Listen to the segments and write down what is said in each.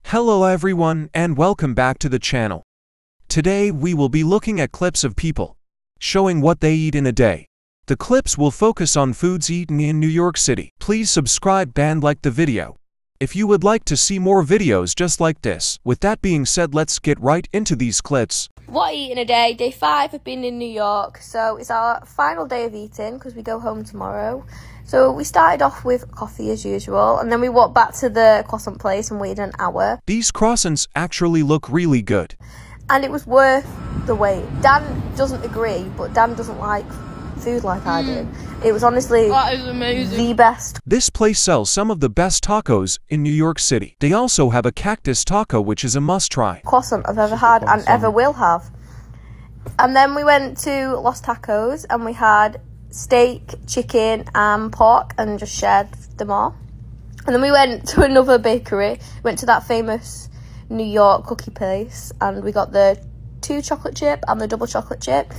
Hello everyone and welcome back to the channel. Today we will be looking at clips of people showing what they eat in a day. The clips will focus on foods eaten in New York City. Please subscribe and like the video if you would like to see more videos just like this. With that being said, let's get right into these clips. What I eat in a day. Day 5 of being in New York, so it's our final day of eating because we go home tomorrow. So we started off with coffee as usual, and then we walked back to the croissant place and waited an hour. These croissants actually look really good. And it was worth the wait. Dan doesn't agree, but Dan doesn't like food like I do. It was honestly the best. This place sells some of the best tacos in New York City. They also have a cactus taco, which is a must-try croissant I've ever had and ever will have. And then we went to Los Tacos and we had steak, chicken and pork and just shared them all. And then we went to another bakery, went to that famous New York cookie place, and we got the 2 chocolate chip and the double chocolate chip.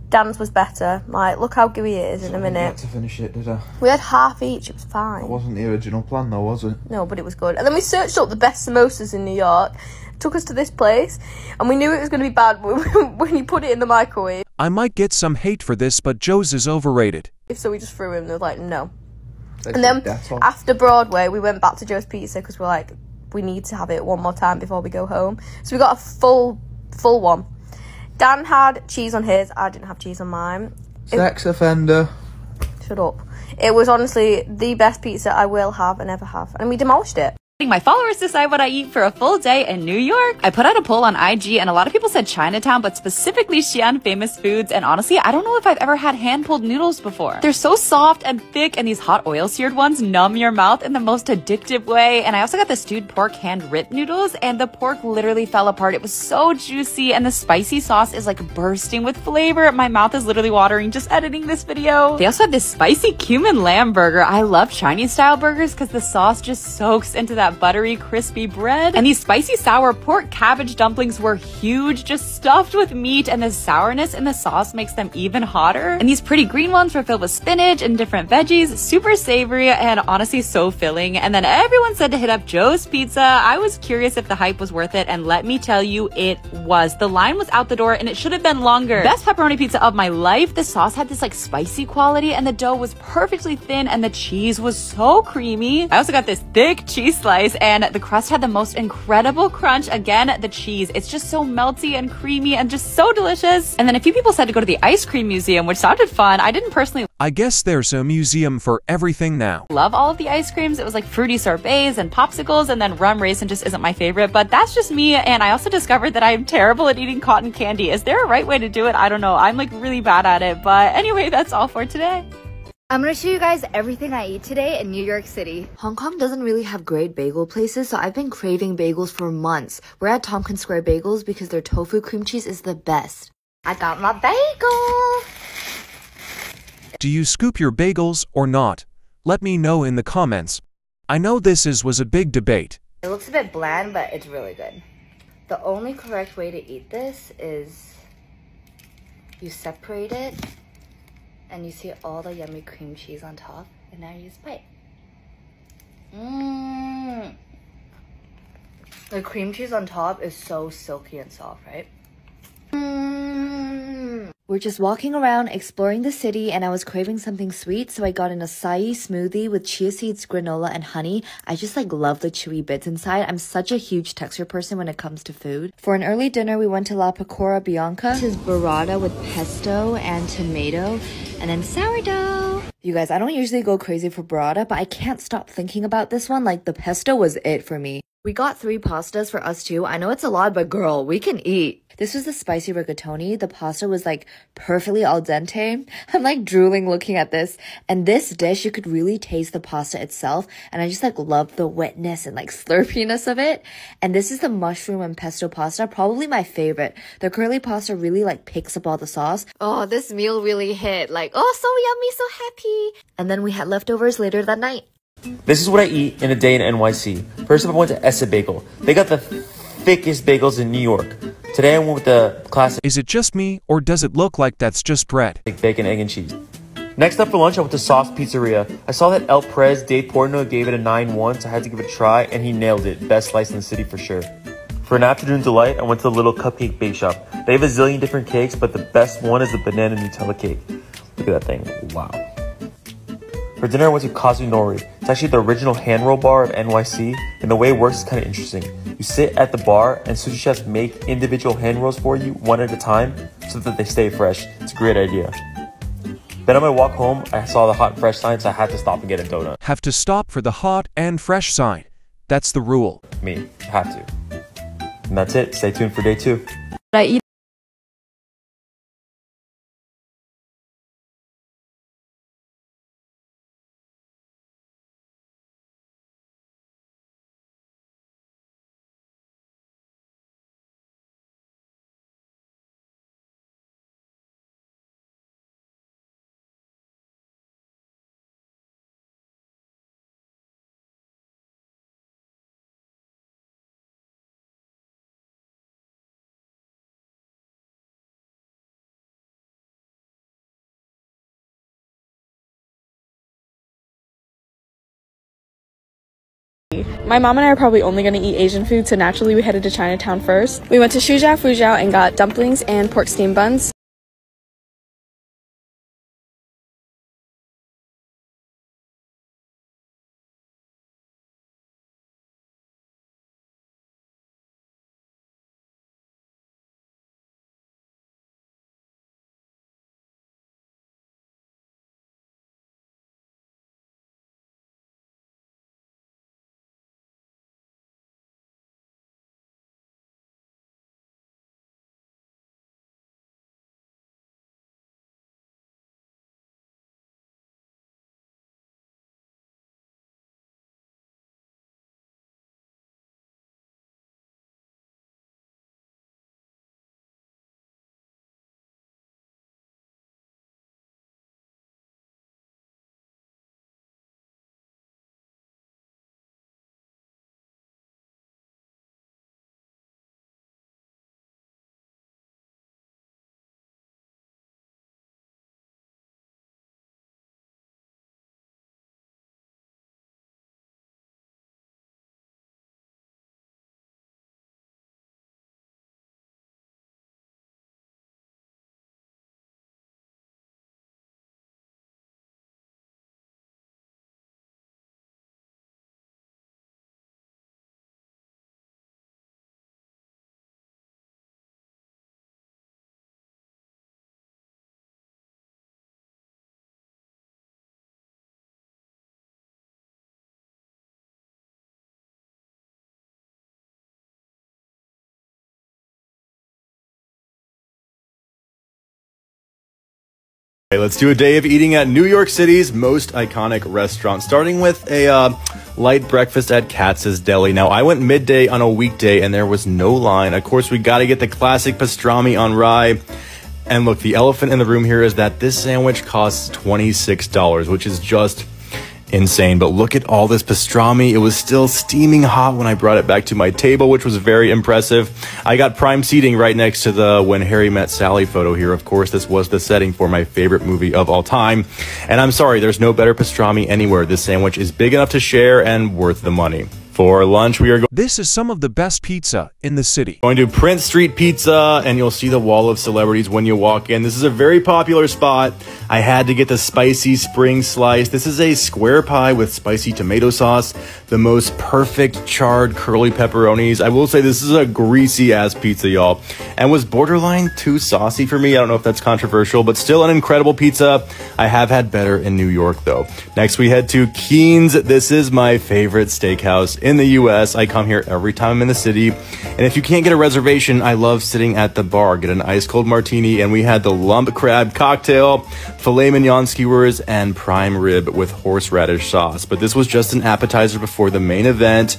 Dan's was better. Like, look how gooey it is in a minute. I didn't get to finish it, did I? We had half each, it was fine. That wasn't the original plan though, was it? No, but it was good. And then we searched up the best samosas in New York, took us to this place, and we knew it was going to be bad when you put it in the microwave. I might get some hate for this, but Joe's is overrated. So we just threw him, they were like, no. And then after Broadway, we went back to Joe's Pizza because we're like, we need to have it one more time before we go home. So we got a full one. Dan had cheese on his, I didn't have cheese on mine. Sex offender. Shut up. It was honestly the best pizza I will have and ever have. And we demolished it. My followers decide what I eat for a full day in New York. I put out a poll on IG and a lot of people said Chinatown, but specifically Xi'an famous foods. And honestly, I don't know if I've ever had hand-pulled noodles before. They're so soft and thick, and these hot oil-seared ones numb your mouth in the most addictive way. And I also got the stewed pork hand-ripped noodles, and the pork literally fell apart. It was so juicy, and the spicy sauce is like bursting with flavor. My mouth is literally watering just editing this video. They also have this spicy cumin lamb burger. I love Chinese-style burgers because the sauce just soaks into that buttery, crispy bread. And these spicy sour pork cabbage dumplings were huge, just stuffed with meat, and the sourness in the sauce makes them even hotter. And these pretty green ones were filled with spinach and different veggies, super savory and honestly so filling. And then everyone said to hit up Joe's Pizza. I was curious if the hype was worth it, and let me tell you, it was. The line was out the door and it should have been longer. Best pepperoni pizza of my life. The sauce had this like spicy quality, and the dough was perfectly thin, and the cheese was so creamy. I also got this thick cheese slice, and the crust had the most incredible crunch. Again, the cheese, it's just so melty and creamy and just so delicious. And then a few people said to go to the ice cream museum, which sounded fun. I didn't personally I guess there's a museum for everything now. love all of the ice creams. It was like fruity sorbets and popsicles, and then rum raisin just isn't my favorite, but that's just me. And I also discovered that I'm terrible at eating cotton candy. Is there a right way to do it? I don't know. I'm like really bad at it. But anyway, that's all for today. I'm gonna show you guys everything I eat today in New York City. Hong Kong doesn't really have great bagel places, so I've been craving bagels for months. We're at Tompkins Square Bagels because their tofu cream cheese is the best. I got my bagel! Do you scoop your bagels or not? Let me know in the comments. I know this was a big debate. It looks a bit bland, but it's really good. The only correct way to eat this is you separate it, and you see all the yummy cream cheese on top, and now you just bite. The cream cheese on top is so silky and soft, right? We're just walking around exploring the city, and I was craving something sweet, so I got an acai smoothie with chia seeds, granola, and honey. I just like love the chewy bits inside. I'm such a huge texture person when it comes to food. For an early dinner, we went to La Pecora Bianca. This is burrata with pesto and tomato, and then sourdough. You guys, I don't usually go crazy for burrata, but I can't stop thinking about this one. Like, the pesto was it for me. We got 3 pastas for us too. I know it's a lot, but girl, we can eat. This was the spicy rigatoni. The pasta was like perfectly al dente. I'm like drooling looking at this. And this dish, you could really taste the pasta itself. And I just like love the wetness and like slurpiness of it. And this is the mushroom and pesto pasta, probably my favorite. The curly pasta really like picks up all the sauce. Oh, this meal really hit. Like, oh, so yummy, so happy. And then we had leftovers later that night. This is what I eat in a day in NYC. First up, I went to Essa Bagel. They got the thickest bagels in New York. Today I went with the classic. Is it just me, or does it look like that's just bread? Bacon, egg, and cheese. Next up for lunch, I went to Soft's Pizzeria. I saw that El Prez Dave Portnoy gave it a 9-1, so I had to give it a try, and he nailed it. Best slice in the city for sure. For an afternoon delight, I went to the little cupcake bake shop. They have a zillion different cakes, but the best one is the banana Nutella cake. Look at that thing. Wow. For dinner, I went to Kazunori. It's actually the original hand roll bar of NYC, and the way it works is kind of interesting. You sit at the bar, and sushi chefs make individual hand rolls for you one at a time so that they stay fresh. It's a great idea. Then on my walk home, I saw the hot and fresh sign, so I had to stop and get a donut. Have to stop for the hot and fresh sign. That's the rule. Me, I have to. And that's it. Stay tuned for day 2. I eat My mom and I are probably only going to eat Asian food, so naturally we headed to Chinatown first. We went to Fuzhou and got dumplings and pork steamed buns. Okay, let's do a day of eating at New York City's most iconic restaurant, starting with a light breakfast at Katz's Deli. Now, I went midday on a weekday and there was no line. Of course, we got to get the classic pastrami on rye. And look, the elephant in the room here is that this sandwich costs $26, which is just insane. But look at all this pastrami. It was still steaming hot when I brought it back to my table, which was very impressive. I got prime seating right next to the When Harry Met Sally photo here. Of course, this was the setting for my favorite movie of all time. And I'm sorry, there's no better pastrami anywhere. This sandwich is big enough to share and worth the money. For lunch, we are going... This is some of the best pizza in the city. Going to Prince Street Pizza, and you'll see the wall of celebrities when you walk in. This is a very popular spot. I had to get the spicy spring slice. This is a square pie with spicy tomato sauce, the most perfect charred curly pepperonis. I will say this is a greasy ass pizza, y'all, and was borderline too saucy for me. I don't know if that's controversial, but still an incredible pizza. I have had better in New York though. Next we head to Keen's. This is my favorite steakhouse in the US. I come here every time I'm in the city, and if you can't get a reservation, I love sitting at the bar, get an ice cold martini, and we had the lump crab cocktail, filet mignon skewers, and prime rib with horseradish sauce. But this was just an appetizer before the main event,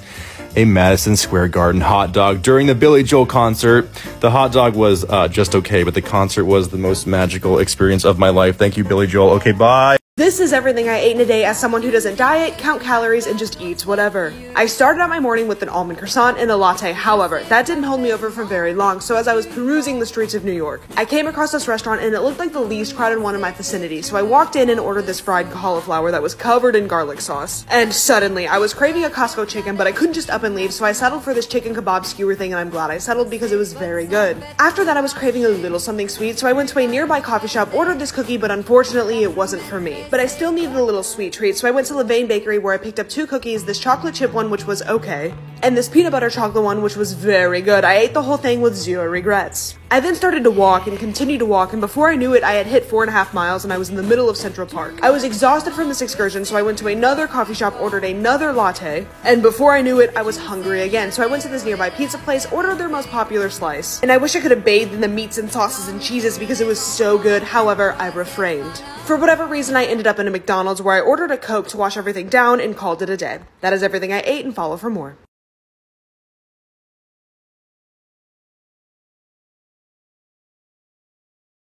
a Madison Square Garden hot dog during the Billy Joel concert. The hot dog was just okay, but the concert was the most magical experience of my life. Thank you, Billy Joel. Okay, bye. This is everything I ate in a day as someone who doesn't diet, count calories, and just eats whatever. I started out my morning with an almond croissant and a latte. However, that didn't hold me over for very long, so as I was perusing the streets of New York, I came across this restaurant and it looked like the least crowded one in my vicinity, so I walked in and ordered this fried cauliflower that was covered in garlic sauce. And suddenly, I was craving a Costco chicken, but I couldn't just up and leave, so I settled for this chicken kebab skewer thing, and I'm glad I settled because it was very good. After that, I was craving a little something sweet, so I went to a nearby coffee shop, ordered this cookie, but unfortunately, it wasn't for me. But I still needed a little sweet treat, so I went to Levain Bakery where I picked up 2 cookies, this chocolate chip one which was okay, and this peanut butter chocolate one which was very good. I ate the whole thing with 0 regrets. I then started to walk and continued to walk, and before I knew it, I had hit 4.5 miles and I was in the middle of Central Park. I was exhausted from this excursion, so I went to another coffee shop, ordered another latte, and before I knew it, I was hungry again, so I went to this nearby pizza place, ordered their most popular slice, and I wish I could have bathed in the meats and sauces and cheeses because it was so good. However, I refrained. For whatever reason, I ended up in a McDonald's where I ordered a Coke to wash everything down and called it a day. That is everything I ate, and follow for more.